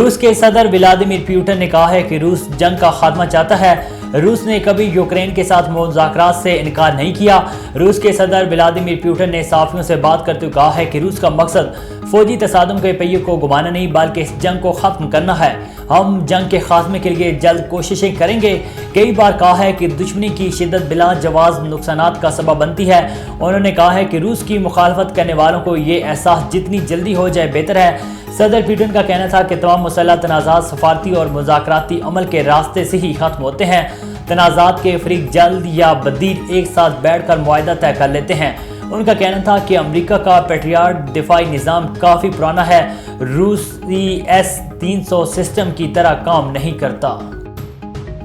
रूस के सदर व्लादिमीर पुतिन ने कहा है कि रूस जंग का खात्मा चाहता है। रूस ने कभी यूक्रेन के साथ मुज़ाकरात से इनकार नहीं किया। रूस के सदर व्लादिमीर पुतिन ने सहाफ़ियों से बात करते हुए कहा है कि रूस का मकसद फौजी तसादुम के पहियों को घुमाना नहीं बल्कि इस जंग को ख़त्म करना है। हम जंग के खात्मे के लिए जल्द कोशिशें करेंगे। कई बार कहा है कि दुश्मनी की शिद्दत बिला जवाज नुकसानात का सबब बनती है। उन्होंने कहा है कि रूस की मुखालफत करने वालों को ये एहसास जितनी जल्दी हो जाए बेहतर है। सदर पुतिन का कहना था कि तमाम मुसल्लह तनाज़ात सफारती और मुज़ाकराती अमल के रास्ते से ही खत्म होते हैं। तनाज़ात के फरीक जल्द या बदील एक साथ बैठकर मुआहदा तय कर लेते हैं। उनका कहना था कि अमेरिका का पेट्रियाट दिफाई निज़ाम काफ़ी पुराना है, रूसी S-300 सिस्टम की तरह काम नहीं करता।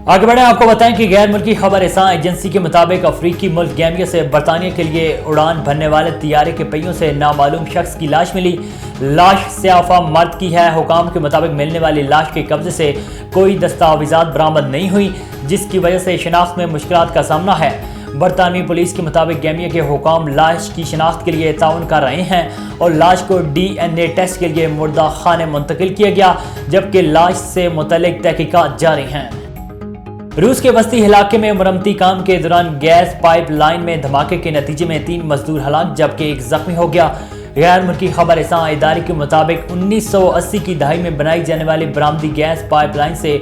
आगे बढ़े, आपको बताएं कि गैर मुल्की खबर रसां एजेंसी के मुताबिक अफ्रीकी मुल्क गैम्बिया से बरतानिया के लिए उड़ान भरने वाले तैयारे के पहियों से नामालूम शख्स की लाश मिली। लाश सियाफा मर्द की है। हुकाम के मुताबिक मिलने वाली लाश के कब्जे से कोई दस्तावेजात बरामद नहीं हुई, जिसकी वजह से शनाख्त में मुश्किलात का सामना है। बरतानवी पुलिस के मुताबिक गैम्बिया के हुकाम लाश की शनाख्त के लिए ताउन कर रहे हैं और लाश को DNA टेस्ट के लिए मुर्दा खाने मुंतकिल किया गया, जबकि लाश से मुतल्लिक तहकीकात जारी हैं। रूस के वस्ती इलाके में मरम्मती काम के दौरान गैस पाइप लाइन में धमाके के नतीजे में 3 मजदूर हलाक जबकि 1 जख्मी हो गया। गैर मुल्की खबर रसां इदारे के मुताबिक 1980 की दहाई में बनाई जाने वाली बरामदी गैस पाइपलाइन से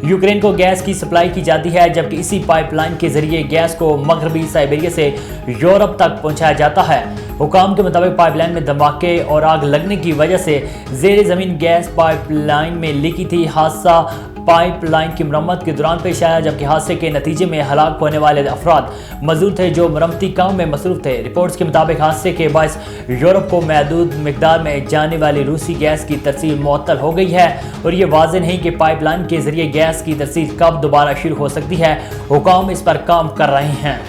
यूक्रेन को गैस की सप्लाई की जाती है, जबकि इसी पाइपलाइन के जरिए गैस को मगरबी साइबेरिया से यूरोप तक पहुंचाया जाता है। हुकाम के मुताबिक पाइपलाइन में धमाके और आग लगने की वजह से ज़ेरे ज़मीन गैस पाइपलाइन में लीकी थी। हादसा पाइपलाइन की मरम्मत के दौरान पेश आया, जबकि हादसे के नतीजे में हलाक होने वाले अफराद मजदूर थे जो मरम्मती काम में मसरूफ थे। रिपोर्ट्स के मुताबिक हादसे के बायस यूरोप को महदूद मिकदार में जाने वाली रूसी गैस की तरसील मुअत्तल हो गई है और ये वाज़ेह नहीं कि पाइपलाइन के जरिए गैस की तरसील कब दोबारा शुरू हो सकती है। हुकाम इस पर काम कर रहे हैं।